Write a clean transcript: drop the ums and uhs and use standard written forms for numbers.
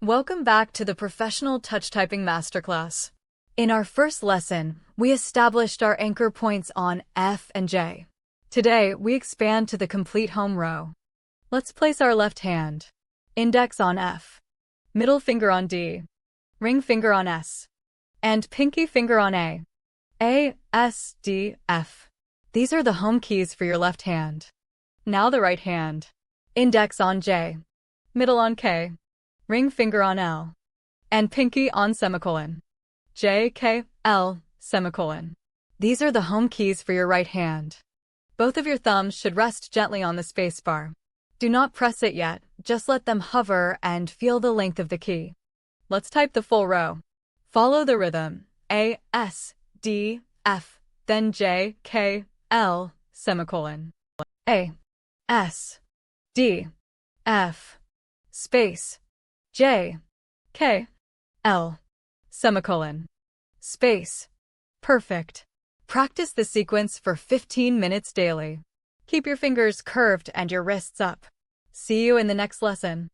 Welcome back to the Professional Touch Typing Masterclass. In our first lesson, we established our anchor points on F and J. Today, we expand to the complete home row. Let's place our left hand. Index on F. Middle finger on D. Ring finger on S. And pinky finger on A. A, S, D, F. These are the home keys for your left hand. Now the right hand. Index on J. Middle on K. Ring finger on L. And pinky on semicolon. J, K, L, semicolon. These are the home keys for your right hand. Both of your thumbs should rest gently on the spacebar. Do not press it yet, just let them hover and feel the length of the key. Let's type the full row. Follow the rhythm. A, S, D, F, then J, K, L, semicolon. A, S, D, F, space, J, K, L, semicolon, space. Perfect. Practice the sequence for 15 minutes daily. Keep your fingers curved and your wrists up. See you in the next lesson.